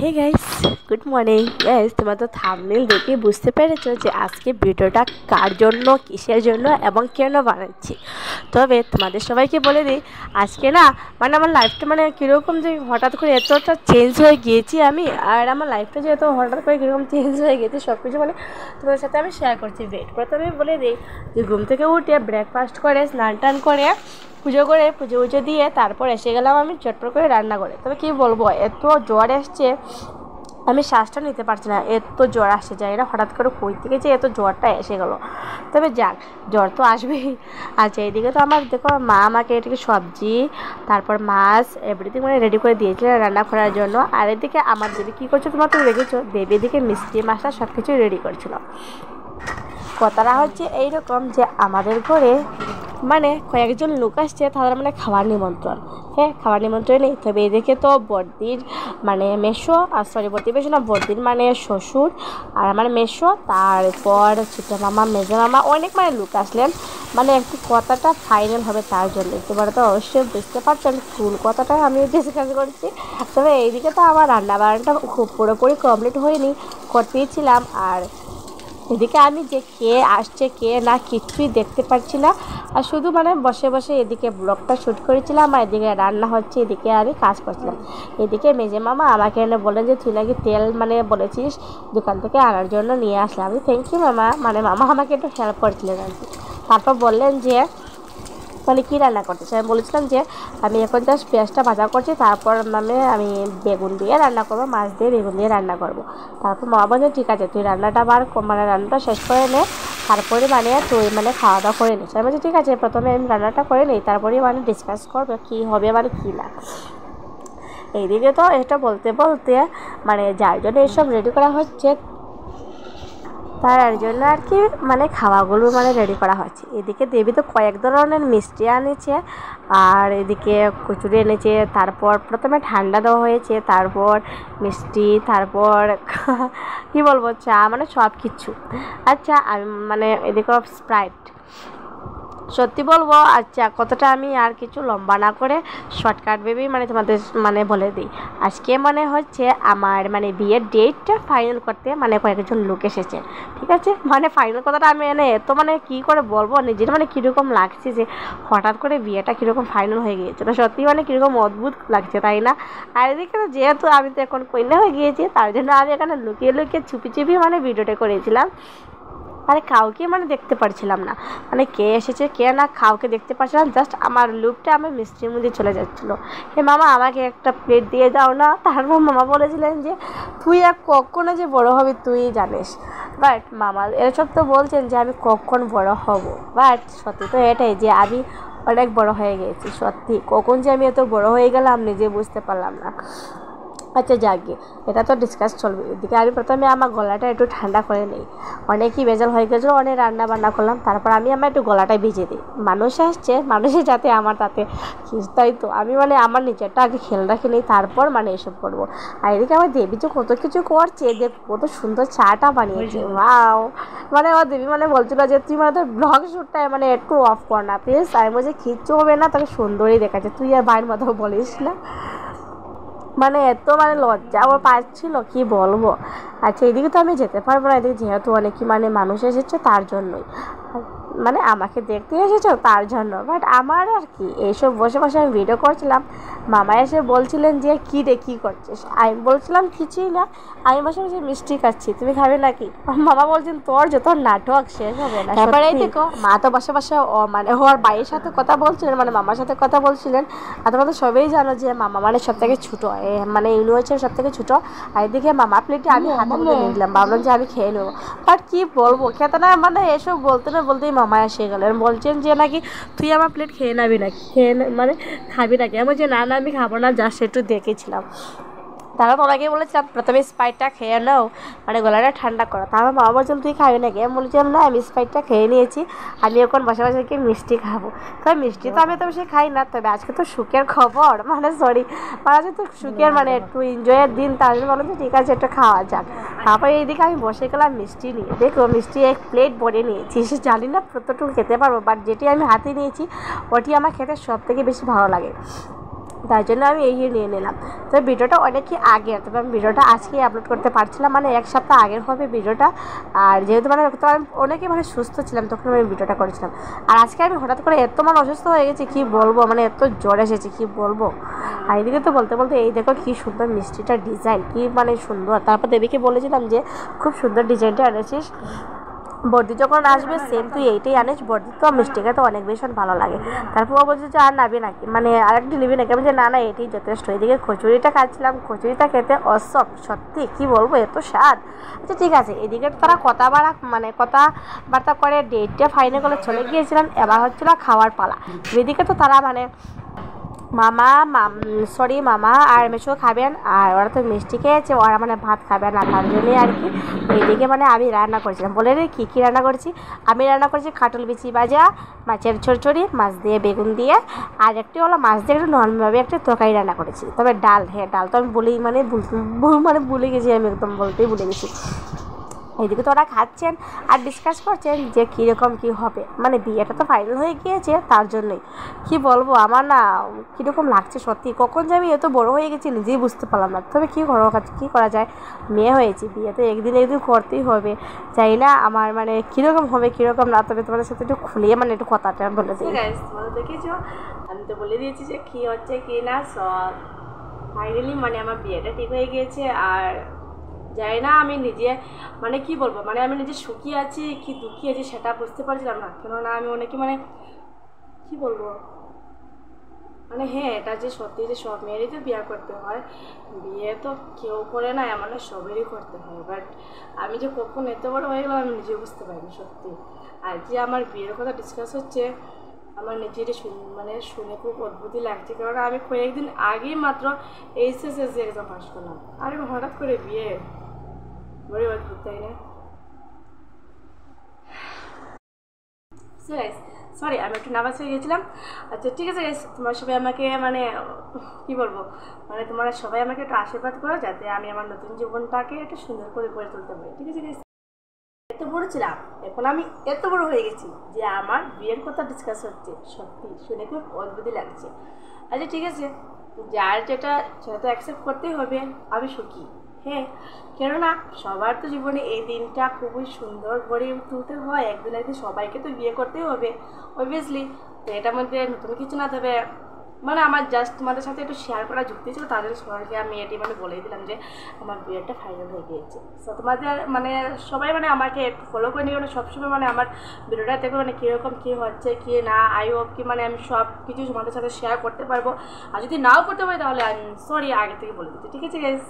হে guys, good morning guys. তোমরা তো thumbnail দেখে বুঝতে পেরেছো যে আজকে ভিডিওটা কার জন্য, কিসের জন্য এবং কেন বানাচ্ছি। তবে তোমাদের সবাইকে বলে দিই, আজকে না আমার লাইফটা কীরকম যে হঠাৎ করে এতটা চেঞ্জ হয়ে গিয়েছি আমি, আর আমার লাইফটা যে এত হঠাৎ করে কীরকম চেঞ্জ হয়ে গেছে সব কিছু তোমাদের সাথে আমি শেয়ার করছি। প্রথমে বলে দিই যে ঘুম থেকে উঠে ব্রেকফাস্ট করে স্নান টান করে পুজো দিয়ে তারপর এসে গেলাম আমি চটপট করে রান্না করে। তবে কী বলবো, এত জ্বর এসছে আমি শ্বাসটা নিতে পারছি না, এত জ্বর আসে যায় না হঠাৎ করে কই থেকে যে এত জ্বরটা এসে গেলো। তবে যাক, জ্বর তো আসবেই। আচ্ছা, এইদিকে তো আমার দেখো মা আমাকে এদিকে সবজি তারপর মাছ এভরিথিং রেডি করে দিয়েছিলেন রান্না করার জন্য। আর এদিকে আমার দেবী কী করছো তোমরা তো দেখেছো, দেবী এদিকে মিষ্টি মশলা সব কিছুই রেডি করছিল। কথাটা হচ্ছে এইরকম যে আমাদের ঘরে কয়েকজন লোক আসছে, তাদের খাওয়ার নিমন্ত্রণ। হ্যাঁ, খাওয়ার নিমন্ত্রণ নেই। তবে এদিকে তো বড়দির মেসো, বড়দি মেসো না, বড়দির শ্বশুর আর আমার মেসো, তারপর ছোটো মামা, মেজো মামা, অনেক লোক আসলেন। একটু কথাটা ফাইনাল হবে তার জন্য। তোমরা তো অবশ্যই বুঝতে পারছেন ফুল কথাটা আমি ডিসকাস করছি। তবে এইদিকে তো আমার রান্না বান্নাটা খুব পুরোপুরি কমপ্লিট হয়নি, করতেই ছিলাম। আর এদিকে আমি যে কে আসছে কে না কিছুই দেখতে পাচ্ছি না, আর শুধু বসে বসে এদিকে ব্লগটা শ্যুট করেছিলাম আর এদিকে রান্না হচ্ছে, এদিকে আমি কাজ করছিলাম। এদিকে মেজে মামা আমাকে এনে বললেন যে তুই নাকি তেল বলেছিস দোকান থেকে আনার জন্য নিয়ে আসলাম। আমি থ্যাংক ইউ মামা, মামা আমাকে একটু হেল্প করছিলেন আর কি। তারপর বললেন যে কী রান্না করতেছে। আমি বলেছিলাম যে আমি এখন জাস্ট পেঁয়াজটা ভাজা করছি, তারপর আমি বেগুন দিয়ে রান্না করবো, মাছ দিয়ে বেগুন দিয়ে রান্না করবো। তারপর মা বলছে ঠিক আছে, তুই রান্নাটা আবার রান্নাটা শেষ করে নে, তারপরে তুই খাওয়া দাওয়া করে নিস। আমি বলছি ঠিক আছে, প্রথমে আমি রান্নাটা করে নিই, তারপরে ডিসকাস করবো কী হবে কী না। এইদিকে তো এটা বলতে বলতে যার জন্য এইসব রেডি করা হচ্ছে তার জন্য আর কি খাওয়াগুলো রেডি করা হচ্ছে। এদিকে দেবী তো কয়েক ধরনের মিষ্টি এনেছে, আর এদিকে কচুরি এনেছে, তারপর প্রথমে ঠান্ডা দেওয়া হয়েছে, তারপর মিষ্টি, তারপর কী বলবো চা, সব কিছু। আচ্ছা, আমি এদিকে স্প্রাইট। সত্যি বলবো, আচ্ছা কতটা আমি আর কিছু লম্বা না করে শর্টকাট ভেবেই তোমাদের বলে দিই। আজকে হচ্ছে আমার বিয়ের ডেটটা ফাইনাল করতে কয়েকজন লোক এসেছে, ঠিক আছে। ফাইনাল কথাটা আমি এত কী করে বলবো, নিজের কীরকম লাগছে যে হঠাৎ করে বিয়েটা কীরকম ফাইনাল হয়ে গিয়েছিলো। সত্যি কীরকম অদ্ভুত লাগছে, তাই না? আর এদিকে যেহেতু আমি তো এখন কন্যা হয়ে গিয়েছি, তার জন্য আমি এখানে লুকিয়ে লুকিয়ে চুপি চুপি ভিডিওটা করেছিলাম। কাউকে দেখতে পারছিলাম না, কে এসেছে কে না কাউকে দেখতে পারছিলাম। জাস্ট আমার লুকটা আমার মিষ্টির মধ্যে চলে যাচ্ছিলো। হে মামা, আমাকে একটা প্লেট দিয়ে দাও না। তারপর মামা বলেছিলেন যে তুই আর কখনো যে বড় হবি তুই জানিস। বাট মামা এসব তো বলছেন যে আমি কখন বড় হব, বাট সত্যি তো এটাই যে আমি অনেক বড় হয়ে গেছি। সত্যি কখন যে আমি এত বড় হয়ে গেলাম নিজে বুঝতে পারলাম না। আচ্ছা যাকে, এটা তো ডিসকাস চলবে। এদিকে আমি প্রথমে আমার গলাটা একটু ঠান্ডা করে নিই, অনেকই ভেজাল হয়ে গেছিলো, অনেক রান্না বান্না করলাম। তারপর আমি একটু গলাটা ভিজে দিই। মানুষ আসছে, মানুষের যাতে আমার তাতে তাই তো আমি আমার নিজেরটা আগে খেয়াল রাখি নিই, তারপর এসব করবো। আর এদিকে আমার দেবী তো কত কিছু করছে, দেখ কত সুন্দর চাটা বানিয়েছে। ওয়াও, আমার দেবী বলছিল যে তুই তোর ব্লগ শ্যুটটা একটু অফ কর না প্লিজ। আমি বলছি কিচ্ছু হবে না, তোকে সুন্দরই দেখাচ্ছে, তুই আর ভাইয়ের মতো বলিস না। এত লজ্জা আমার পাচ্ছিল কি বলবো। আচ্ছা, এদিকে তো আমি যেতে পারবো না, এদিকে যেহেতু অনেকই মানুষ এসেছে তার জন্যই, আমাকে দেখতে এসেছো তার জন্য। বাট আমার আর কি এইসব বসে বসে আমি ভিডিও করছিলাম। মামা এসে বলছিলেন যে কী রে কী করছিস। আমি বলছিলাম কিছুই না, আমি বসে বসে মিষ্টি খাচ্ছি, তুমি খাবে নাকি? মামা বলছেন তোর যত নাটক শেষ হবে না। তারপরে এই দেখো মা তো বসে বসে ওর ভাইয়ের সাথে কথা বলছিলেন, মামার সাথে কথা বলছিলেন। আর তোমরা তো সবাই জানো যে মামা সব থেকে ছোটো, ইউনি হচ্ছে সব থেকে ছোটো। আর এদিকে মামা প্লেটে আমি হাতে মধ্যে নিয়ে নিলাম, ভাবলাম যে আমি খেয়ে নেবো। বাট কী বলবো, খেতে না এসব বলতে না বলতেই মামা এসে গেলেন, বলছেন যে নাকি তুই আমার প্লেট খেয়ে নেবি নাকি, খাবি নাকি। আমি বলছি না আমি খাবো না, জাস্ট একটু দেখেছিলাম। তারপর তোমাকে বলেছিলাম প্রথমে স্প্রাইটটা খেয়ে নাও, গলাটা ঠান্ডা করো। তারপর মামা বলছিলাম তুই খাবি নাকি। আমি বলছিলাম না আমি স্প্রাইটটা খেয়ে নিয়েছি, আমি এখন বসে বসে কি মিষ্টি খাবো। তবে মিষ্টি তো আমি তো বেশি খাই না, তবে আজকে তো সুখের খবর, সরি আজকে তো সুখের একটু এনজয়ের দিন, তার জন্য বললাম যে ঠিক আছে একটু খাওয়া যাক। তারপর এইদিকে আমি বসে গেলাম মিষ্টি নিয়ে। দেখো মিষ্টি এক প্লেট ভরে নিয়েছি, জানি না কতটুকু খেতে পারবো, বাট যেটি আমি হাতে নিয়েছি ওটি আমার খেতে সব থেকে বেশি ভালো লাগে। তার জন্য আমি এই নিয়ে নিলাম। তবে ভিডিওটা অনেকই আগের, তবে আমি ভিডিওটা আজকেই আপলোড করতে পারছিলাম, মানে এক সপ্তাহ আগের হবে ভিডিওটা। আর যেহেতু মানে তো আমি অনেকেই মানে সুস্থ ছিলাম তখন আমি ভিডিওটা করেছিলাম। আর আজকে আমি হঠাৎ করে এত মানে অসুস্থ হয়ে গেছি কী বলবো, মানে এত জ্বর এসেছে কী বলবো। আর এদিকে তো বলতে বলতে এই দেখো কী সুন্দর মিষ্টিটার ডিজাইন, কী মানে সুন্দর। তারপর দেবীকে বলেছিলাম যে খুব সুন্দর ডিজাইনটা এনেছিস, বর্দি যখন আসবে সেম তুই এইটাই আনিস, বর্দি তো মিষ্টি খেতে অনেক ভীষণ ভালো লাগে। তারপর ও বলছে যে আর নাবি নাকি, মানে আরেকটি নিবি নাকি? আমি যে না না এটাই যথেষ্ট। এদিকে কচুরিটা খাচ্ছিলাম, কচুরিটা খেতে অসম, সত্যি কি বলবো এত স্বাদ। আচ্ছা ঠিক আছে, এদিকে তারা কথাবার্তা করে ডেটটা ফাইনাল করে চলে গিয়েছিলাম, এবার হচ্ছিল খাওয়ার পালা। এদিকে তো তারা মানে মামা আর মেশো খাবেন, আর ওরা তো মিষ্টি খেয়েছে, ওরা মানে ভাত খাবে না, তার জন্যই আর কি এইদিকে মানে আমি রান্না করেছিলাম। বলে রে কী কী রান্না করেছি? আমি রান্না করেছি কাটল বিচি ভাজা, মাছের চচ্চড়ি, মাছ দিয়ে বেগুন দিয়ে, আর একটি হলো মাছ দিয়ে একটু নর্মালভাবে একটা তরকারি রান্না করেছি। তবে ডাল, হ্যাঁ ডাল তো আমি ভুলে গেছি, আমি একদম বলতেই ভুলে গেছি। এইদিকে তো ওরা খাচ্ছেন আর ডিসকাস করছেন যে কীরকম কী হবে, মানে বিয়েটা তো ফাইনাল হয়ে গিয়েছে, তার জন্যই কি বলবো আমার না কীরকম লাগছে সত্যি। কখন যে আমি এত বড় হয়ে গেছি নিজেই বুঝতে পারলাম না। তবে কী করা যায়, মেয়ে হয়েছি, বিয়ে তো একদিন করতেই হবে। জানি না আমার মানে কীরকম হবে কীরকম না, তবে তোমাদের সাথে একটু খুলিয়ে মানে একটু কথাটা বলে দিই। তোমরা দেখেছো, আমি তো বলে দিয়েছি যে কী হচ্ছে কী না, সব ফাইনালি মানে আমার বিয়েটা ঠিক হয়ে গিয়েছে। আর জানি না আমি নিজে মানে কি বলবো, মানে আমি নিজে সুখী আছি কি দুঃখী আছি সেটা বুঝতে পারছিলাম না। কেননা আমি অনেকে মানে কি বলবো, মানে হ্যাঁ এটা যে সত্যি যে সব মেয়েরই তো বিয়ে করতে হয়, বিয়ে তো কেউ করে না, মানে সবেরই করতে হয়। বাট আমি যে কখন এত বড় হয়ে গেলাম আমি নিজে বুঝতে পারিনি সত্যি। আর যে আমার বিয়ের কথা ডিসকাস হচ্ছে, আমার নিজেরই শুনে খুব অদ্ভুতই লাগছে। কারণ আমি কয়েকদিন আগেই মাত্র এইচএসএসসি এক্সাম পাস করলাম, আর হঠাৎ করে বিয়ে, বড় অদ্ভুত তাই না? সরি আমি একটু নার্ভাস হয়ে গেছিলাম। আচ্ছা ঠিক আছে গাইস, তোমরা সবাই আমাকে মানে কি বলবো, মানে তোমরা সবাই আমাকে একটু আশীর্বাদ করো যাতে আমি আমার নতুন জীবনটাকে একটু সুন্দর করে গড়ে তুলতে পারি, ঠিক আছে গাইস? এত বড় ছিলাম, এখন আমি এত বড় হয়ে গেছি যে আমার বিয়ের কথা ডিসকাস হচ্ছে, সত্যি শুনে খুব অদ্ভুতই লাগছে। আচ্ছা ঠিক আছে, যার যেটা সেটা তো অ্যাকসেপ্ট করতেই হবে, আমি সুখী। হ্যাঁ, কেননা সবার তো জীবনে এই দিনটা খুবই সুন্দর গড়ে তুলতে হয়, একদিন সবাইকে তো বিয়ে করতেই হবে অবভিয়াসলি। তো এটার মধ্যে নতুন কিছু না, তবে মানে আমার জাস্ট তোমাদের সাথে একটু শেয়ার করা যুক্তি ছিল, তাদের সবাইকে আমি এটি মানে বলেই দিলাম যে আমার বিয়েটা ফাইনাল হয়ে গিয়েছে। তো তোমাদের মানে সবাই মানে আমাকে একটু ফলো করে নিও, সবসময় মানে আমার ভিডিওটা দেখো মানে কীরকম কী হচ্ছে কী না, আই হোপ কি মানে আমি সব কিছু তোমাদের সাথে শেয়ার করতে পারবো। আর যদি নাও করতে পারি তাহলে আমি সরি আগে থেকে বলে দিচ্ছি, ঠিক আছে গাইস?